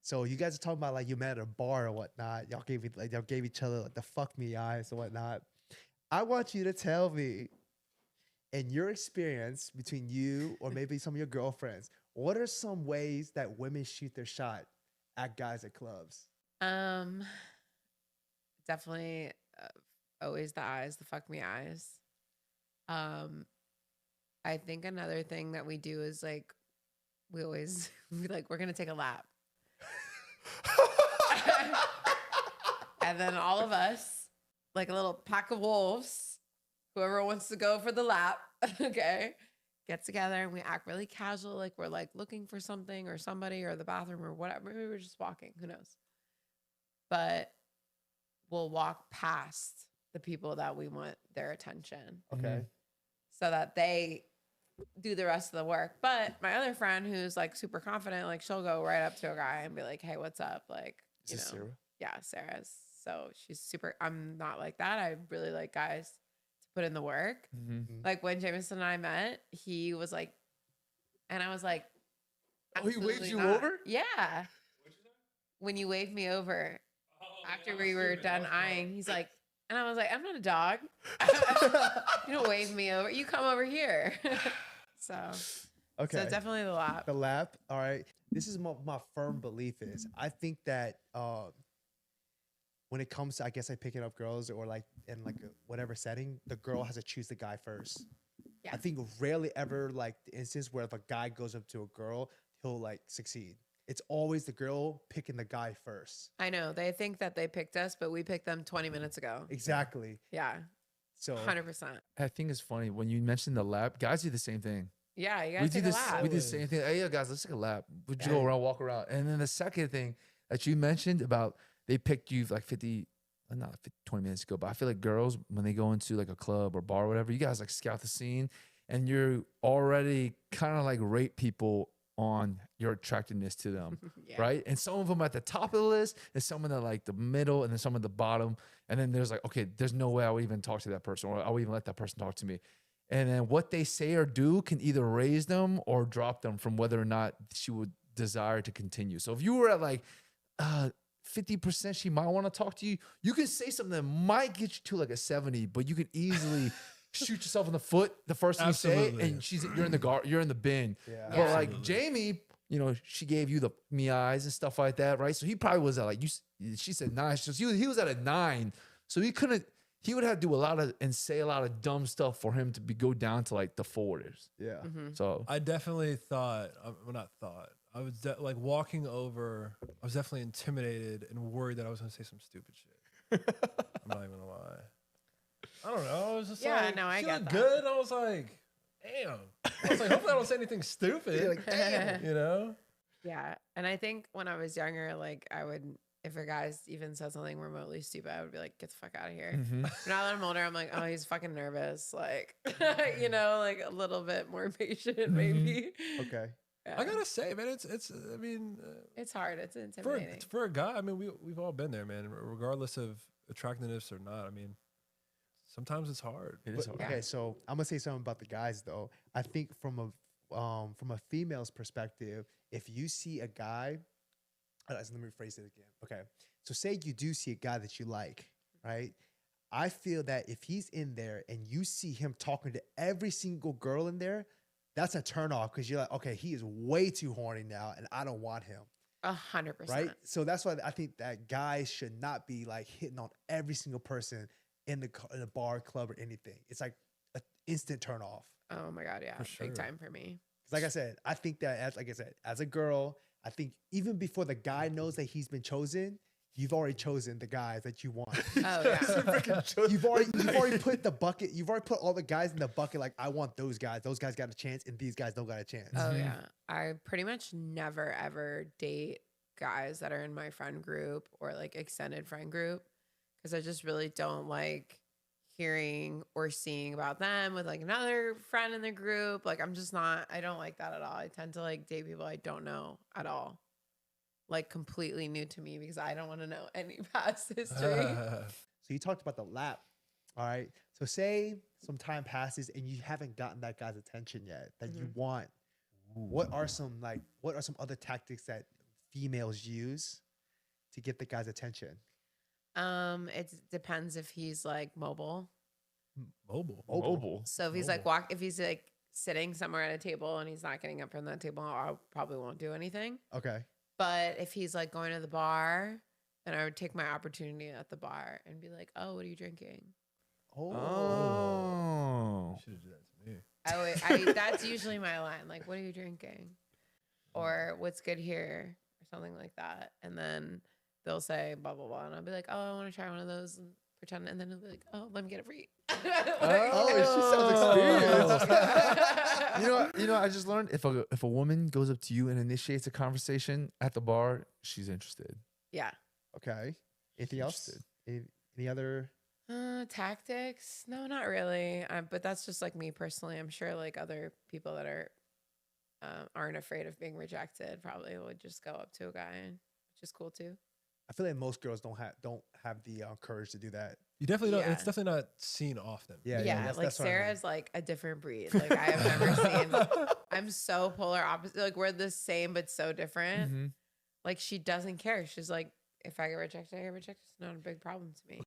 So you guys are talking about like you met at a bar or whatnot. Y'all gave each other like the fuck me eyes and whatnot. I want you to tell me, in your experience between you or maybe some of your girlfriends, what are some ways that women shoot their shot at guys at clubs? Definitely always the eyes, the fuck me eyes. I think another thing that we do is like we always we're gonna take a lap. And then all of us, like a little pack of wolves, whoever wants to go for the lap, okay, get together and we act really casual, like we're like looking for something or somebody or the bathroom or whatever. Maybe we're just walking, who knows? But we'll walk past the people that we want their attention. Okay. So that they do the rest of the work. But my other friend who's like super confident, like she'll go right up to a guy and be like, hey, what's up? Like, Is this Sarah? Yeah, Sarah's. So she's super, I'm not like that. I really like guys to put in the work. Like when Jamison and I met, he was like, and I was like, oh, he waved you not. over? Yeah. When you waved me over after we were done eyeing, he's like, and I was like, I'm not a dog. You don't wave me over. You come over here. So, Okay. So definitely the lap. The lap. All right. This is my firm belief is I think that when it comes to, I guess, like picking up girls or like in like whatever setting, the girl has to choose the guy first. Yeah. I think rarely ever like the instance where if a guy goes up to a girl, he'll like succeed. It's always the girl picking the guy first. I know. They think that they picked us, but we picked them 20 minutes ago. Exactly. Yeah. So 100%. I think it's funny when you mentioned the lap. Guys do the same thing. Yeah, you We gotta do take a this. lap. We do the same thing. Hey, yeah, guys, let's take a lap. Would you go around, walk around? And then the second thing that you mentioned about they picked you like 20 minutes ago. But I feel like girls when they go into like a club or bar or whatever, you guys like scout the scene, and you're already kind of like rate people on your attractiveness to them, Yeah. right? And some of them at the top of the list, and some in the like the middle, and then some at the bottom. And then there's like, okay, there's no way I would even talk to that person, or I would even let that person talk to me. And then what they say or do can either raise them or drop them from whether or not she would desire to continue. So if you were at like 50%, she might want to talk to you. You can say something that might get you to like a 70, but you could easily shoot yourself in the foot the first thing you say, and you're in the bin. Yeah. But like Jamie, you know, she gave you the me eyes and stuff like that, right? So he probably was at like she said 9. So he was at a 9. So he would have to do a lot of and say a lot of dumb stuff for him to go down to like the 40s. yeah. So I definitely thought, well, not thought. I was like walking over. I was definitely intimidated and worried that I was going to say some stupid shit. I'm not even gonna lie. I don't know. I was just like, no, I she get looked that. good. I was like, damn. I was like, hopefully I don't say anything stupid. You're like, damn. You know? Yeah. And I think when I was younger, like I would, if a guy's even said something remotely stupid, I would be like, get the fuck out of here. Now that I'm older, I'm like, oh, he's fucking nervous. Like, you know, like a little bit more patient, maybe. Okay. Yeah. I gotta say, man, it's. I mean, It's hard. It's intimidating. for a guy, I mean, we've all been there, man. Regardless of attractiveness or not. I mean, sometimes it's hard. it is hard. Okay, so I'm gonna say something about the guys though. I think from a female's perspective, if you see a guy, let me rephrase it again. Okay, so say you do see a guy that you like, right? I feel that if he's in there and you see him talking to every single girl in there, that's a turn off because you're like, okay, he is way too horny now, and I don't want him. 100%. Right? So that's why I think that guys should not be like hitting on every single person in the bar, club, or anything. It's like an instant turn off. Oh my God. Yeah. For sure. Big time for me. Like I said, I think that as a girl, I think even before the guy knows that he's been chosen, you've already chosen the guys that you want. Oh yeah. You've already put the bucket. You've already put all the guys in the bucket. Like I want those guys. Those guys got a chance, and these guys don't got a chance. Oh yeah. I pretty much never ever date guys that are in my friend group or like extended friend group because I just really don't like hearing or seeing about them with like another friend in the group. Like I don't like that at all. I tend to like date people I don't know at all. Like completely new to me because I don't want to know any past history. So you talked about the lap. All right. So say some time passes and you haven't gotten that guy's attention yet that you want. What are some other tactics that females use to get the guy's attention? It depends if he's like mobile. Mobile. So if he's like if he's like sitting somewhere at a table and he's not getting up from that table, I probably won't do anything. Okay. But if he's like going to the bar, then I would take my opportunity at the bar and be like, "Oh, what are you drinking?" Oh. You should have done that to me. That's usually my line. Like, "What are you drinking?" Or "What's good here?" or something like that. And then they'll say blah blah blah, and I'll be like, "Oh, I want to try one of those," and pretend, and then he'll be like, "Oh, let me get it for you." Oh, she sounds experienced. You know, I just learned if a woman goes up to you and initiates a conversation at the bar, she's interested. Yeah. Okay. Anything else? Any other? Tactics? No, not really. But that's just like me personally. I'm sure like other people that aren't afraid of being rejected probably would just go up to a guy, which is cool too. I feel like most girls don't have the courage to do that. You definitely don't. Yeah. It's definitely not seen often. Yeah, Like that's what I mean. Sarah's like a different breed. Like I have never seen. I'm so polar opposite. Like we're the same but so different. Mm-hmm. Like she doesn't care. She's like, if I get rejected, I get rejected. It's not a big problem to me.